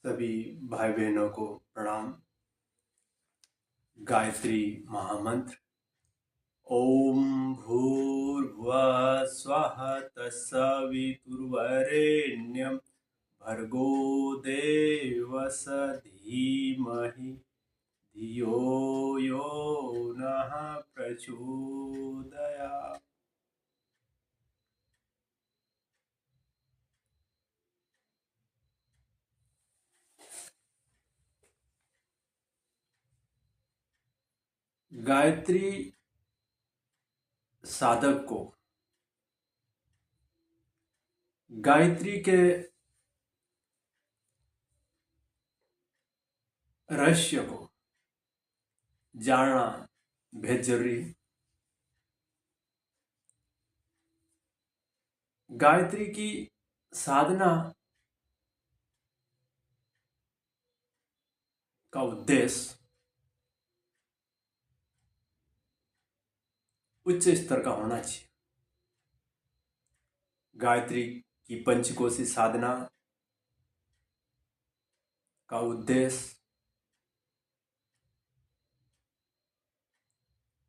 सभी भाई बहनों को प्रणाम। गायत्री महामंत्र। ओम भूर्भुवः स्वः तत्सवितुर्वरेण्यं भर्गो देवस्य धीमहि धियो यो नः प्रचोदयात्। गायत्री साधक को गायत्री के रहस्य को जानना बेहद जरूरी है। गायत्री की साधना का उद्देश्य उच्च स्तर का होना चाहिए। गायत्री की पंचकोशी साधना का उद्देश्य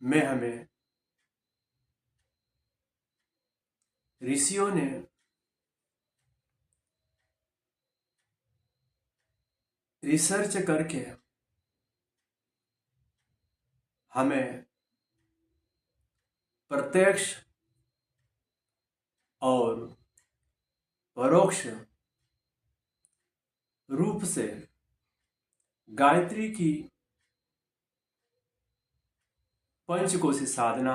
में हमें ऋषियों ने रिसर्च करके हमें प्रत्यक्ष और परोक्ष रूप से गायत्री की पंचकोशी साधना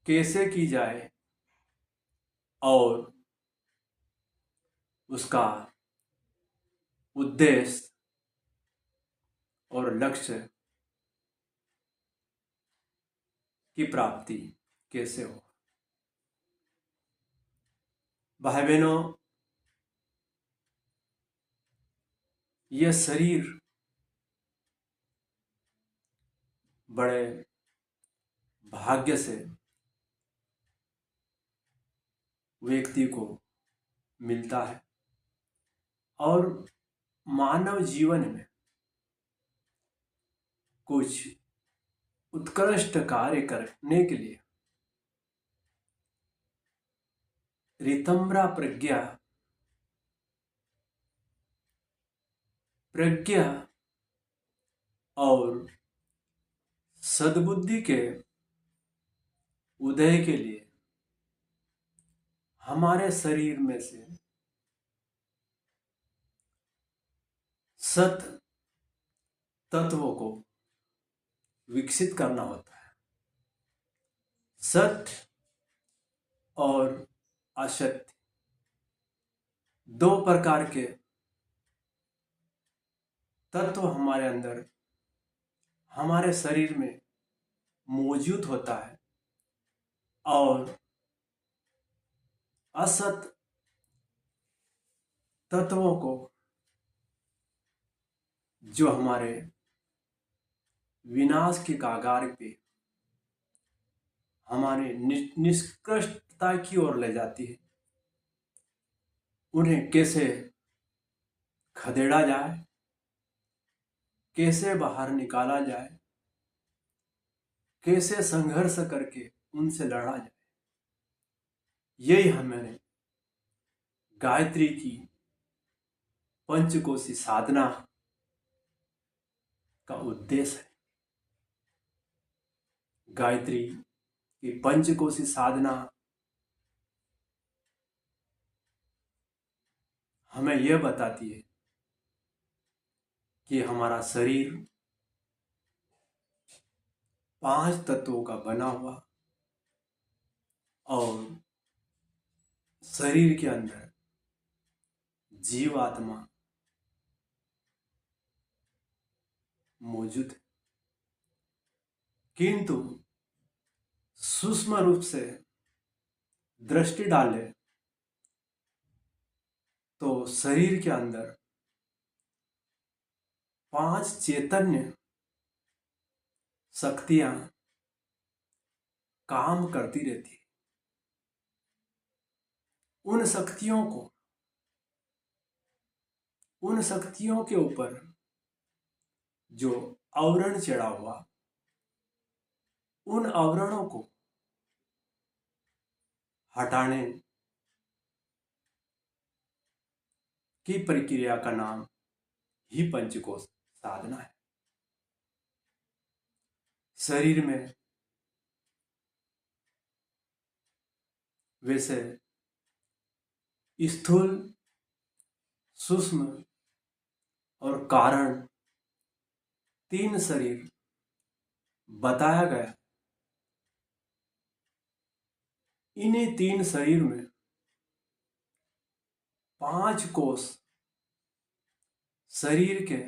कैसे की जाए और उसका उद्देश्य और लक्ष्य की प्राप्ति कैसे हो। भाई बहनों, यह शरीर बड़े भाग्य से व्यक्ति को मिलता है और मानव जीवन में कुछ उत्कृष्ट कार्य करने के लिए ऋतंभरा प्रज्ञा और सद्बुद्धि के उदय के लिए हमारे शरीर में से सत तत्वों को विकसित करना होता है। सत्य और असत्य दो प्रकार के तत्व हमारे अंदर हमारे शरीर में मौजूद होता है और असत तत्वों को जो हमारे विनाश के कागार पे हमारे निष्कृष्टता की ओर ले जाती है, उन्हें कैसे खदेड़ा जाए, कैसे बाहर निकाला जाए, कैसे संघर्ष करके उनसे लड़ा जाए, यही हमें गायत्री की पंचकोशी साधना का उद्देश्य है। गायत्री की पंचकोशी साधना हमें यह बताती है कि हमारा शरीर 5 तत्वों का बना हुआ और शरीर के अंदर जीवात्मा मौजूद है, किंतु सूक्ष्म रूप से दृष्टि डाले तो शरीर के अंदर 5 चैतन्य शक्तियां काम करती रहती है। उन शक्तियों को उन शक्तियों के ऊपर जो आवरण चढ़ा हुआ, उन आवरणों को हटाने की प्रक्रिया का नाम ही पंचकोश साधना है। शरीर में वैसे स्थूल, सूक्ष्म और कारण 3 शरीर बताया गया। इन्हीं 3 शरीर में 5 कोष शरीर के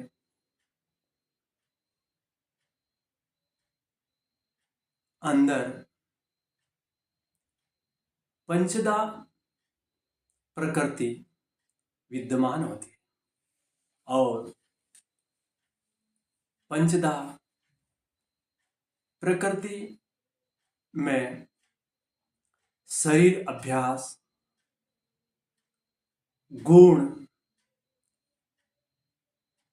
अंदर पंचदा प्रकृति विद्यमान होती है और पंचदा प्रकृति में शरीर अभ्यास, गुण,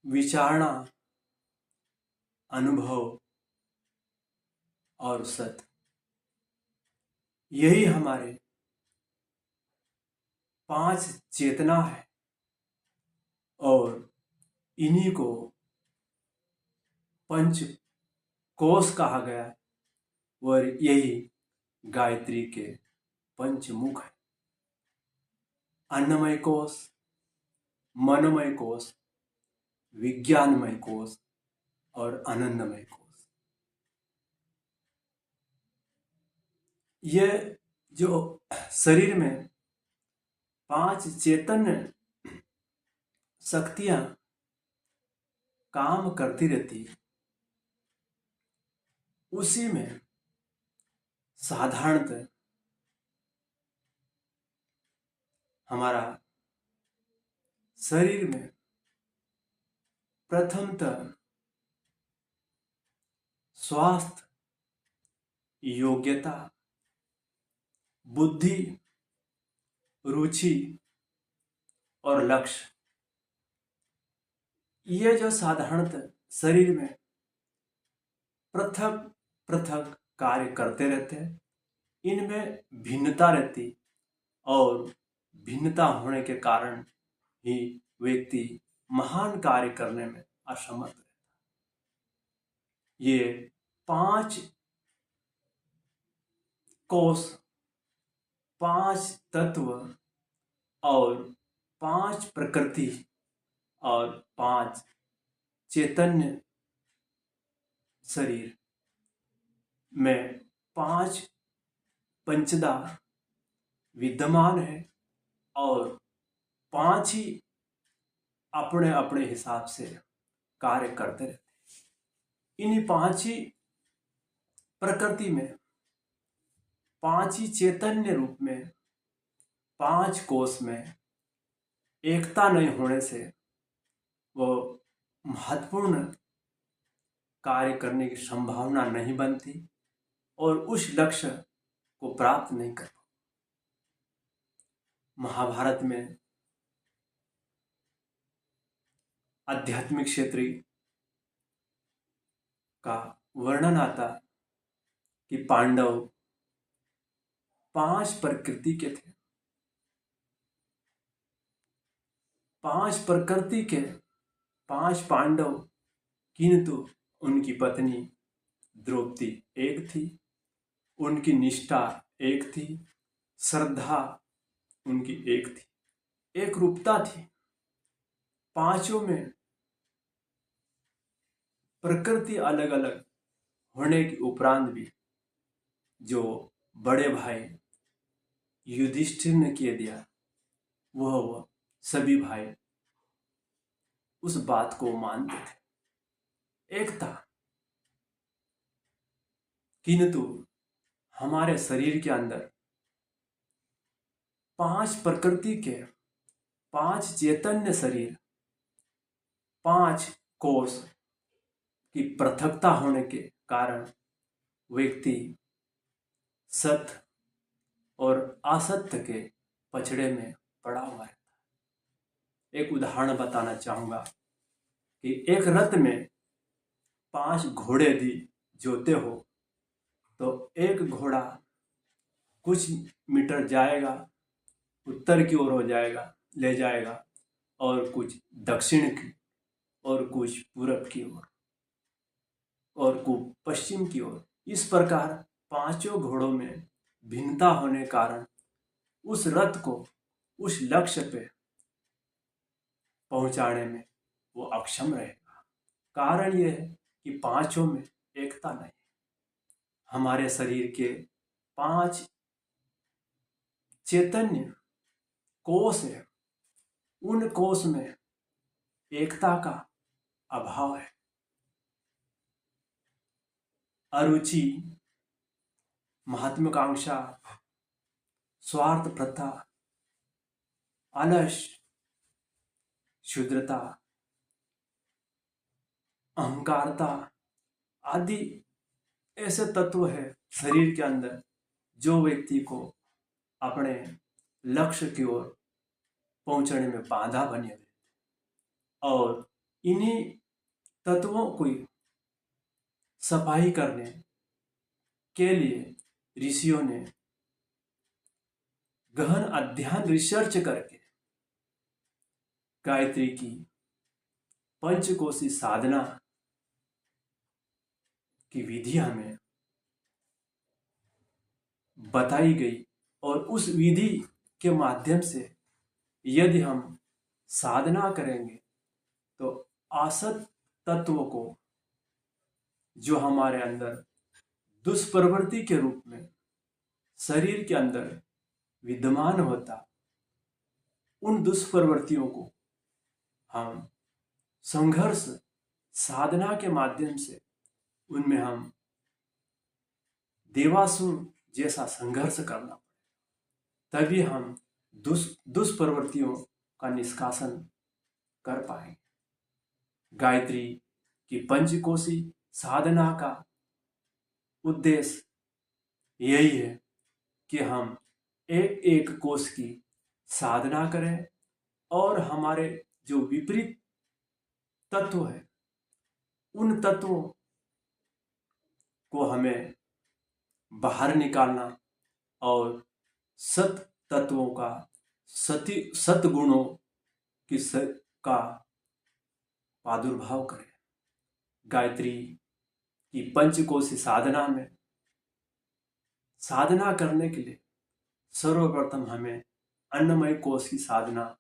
विचारणा, अनुभव और सत, यही हमारे 5 चेतना है और इन्हीं को पंच कोश कहा गया और यही गायत्री के पंचमुख है। अन्नमय कोश, मनोमय कोश, विज्ञानमय कोश और आनंदमय कोश। ये जो शरीर में 5 चैतन्य शक्तियां काम करती रहती, उसी में साधारणतः हमारा शरीर में प्रथमतः स्वास्थ्य, योग्यता, बुद्धि, रुचि और लक्ष्य, ये जो साधारणतः शरीर में पृथक पृथक कार्य करते रहते हैं, इनमें भिन्नता रहती और भिन्नता होने के कारण ही व्यक्ति महान कार्य करने में असमर्थ रहता। ये 5 कोष, 5 तत्व और 5 प्रकृति और 5 चैतन्य शरीर में 5 पंचदा विद्यमान है और 5 ही अपने अपने हिसाब से कार्य करते रहते। इन्हीं 5 ही प्रकृति में, 5 ही चैतन्य रूप में, 5 कोष में एकता नहीं होने से वो महत्वपूर्ण कार्य करने की संभावना नहीं बनती और उस लक्ष्य को प्राप्त नहीं कर पाते। महाभारत में आध्यात्मिक क्षेत्र का वर्णन आता कि पांडव 5 प्रकृति के थे। 5 प्रकृति के 5 पांडव, किंतु उनकी पत्नी द्रौपदी एक थी, उनकी निष्ठा एक थी, श्रद्धा उनकी एक थी, एक रूपता थी। 5 में प्रकृति अलग अलग होने के उपरांत भी जो बड़े भाई युधिष्ठिर ने किए दिया, वह सभी भाई उस बात को मानते थे, एक था। किंतु हमारे शरीर के अंदर 5 प्रकृति के 5 चैतन्य शरीर, 5 कोष की पृथकता होने के कारण व्यक्ति सत्य और असत्य के पछड़े में पड़ा हुआ रहता है। एक उदाहरण बताना चाहूँगा कि एक रथ में 5 घोड़े यदि जोते हो तो एक घोड़ा कुछ मीटर जाएगा, उत्तर की ओर हो जाएगा, ले जाएगा, और कुछ दक्षिण की, और कुछ पूरब की ओर, और कुछ पश्चिम की ओर। इस प्रकार 5 घोड़ों में भिन्नता होने कारण उस रथ को उस लक्ष्य पे पहुंचाने में वो अक्षम रहेगा। कारण यह है कि 5 में एकता नहीं। हमारे शरीर के 5 चैतन्य कोष है, उन कोष में एकता का अभाव है। अरुचि, महत्वाकांक्षा, स्वार्थ प्रथा, आलस्य, क्षुद्रता, अहंकारता आदि ऐसे तत्व है शरीर के अंदर जो व्यक्ति को अपने लक्ष्य की ओर पहुंचने में बाधा बने हुए, और इन्हीं तत्वों की सफाई करने के लिए ऋषियों ने गहन अध्ययन रिसर्च करके गायत्री की पंचकोशी साधना की विधि हमें बताई गई, और उस विधि के माध्यम से यदि हम साधना करेंगे तो असत तत्व को, जो हमारे अंदर दुष्प्रवृत्ति के रूप में शरीर के अंदर विद्यमान होता, उन दुष्प्रवृत्तियों को हम संघर्ष साधना के माध्यम से उनमें हम देवासुर जैसा संघर्ष करना पड़ेगा, तभी हम दुष्प्रवृत्तियों का निष्कासन कर पाएंगे। गायत्री की पंचकोशी साधना का उद्देश्य यही है कि हम एक एक कोष की साधना करें, और हमारे जो विपरीत तत्व है उन तत्वों को हमें बाहर निकालना, और सत तत्वों का सतगुणों का प्रादुर्भाव करें। गायत्री की पंचकोशी साधना में साधना करने के लिए सर्वप्रथम हमें अन्नमय कोश की साधना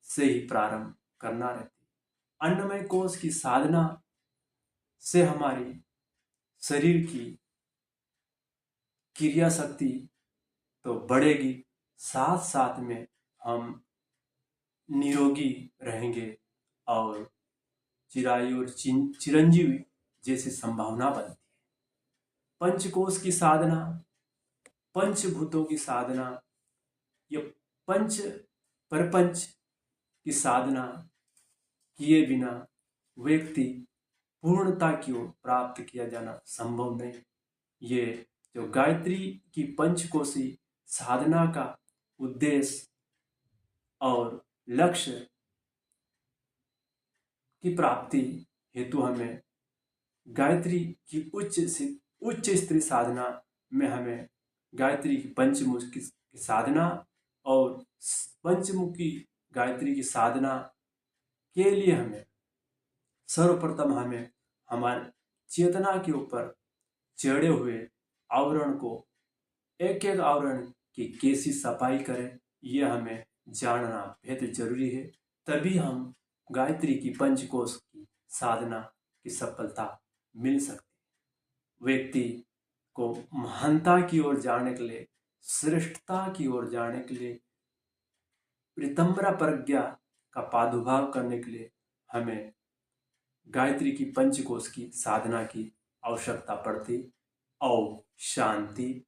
से ही प्रारंभ करना रहती है। अन्नमय कोश की साधना से हमारी शरीर की क्रिया शक्ति तो बढ़ेगी, साथ साथ में हम निरोगी रहेंगे और चिरायु और चिरंजीवी जैसी संभावना बनती है। पंचकोश की साधना, पंचभूतों की साधना, या पंच परपंच की साधना किए बिना व्यक्ति पूर्णता की ओर प्राप्त किया जाना संभव नहीं। ये जो गायत्री की पंचकोशी साधना का उद्देश्य और लक्ष्य की प्राप्ति हेतु हमें गायत्री की उच्च स्त्री साधना में हमें गायत्री की पंचमुखी की साधना और पंचमुखी गायत्री की साधना के लिए हमें सर्वप्रथम हमें हमारे चेतना के ऊपर चढ़े हुए आवरण को एक एक आवरण की कैसी सफाई करें, यह हमें जानना बेहद जरूरी है। तभी हम गायत्री की पंचकोश की साधना की सफलता मिल सकती है। व्यक्ति को महानता की ओर जाने के लिए, श्रेष्ठता की ओर जाने के लिए, प्रीतम्बरा प्रज्ञा का प्रादुर्भाव करने के लिए हमें गायत्री की पंचकोश की साधना की आवश्यकता पड़ती। और शांति।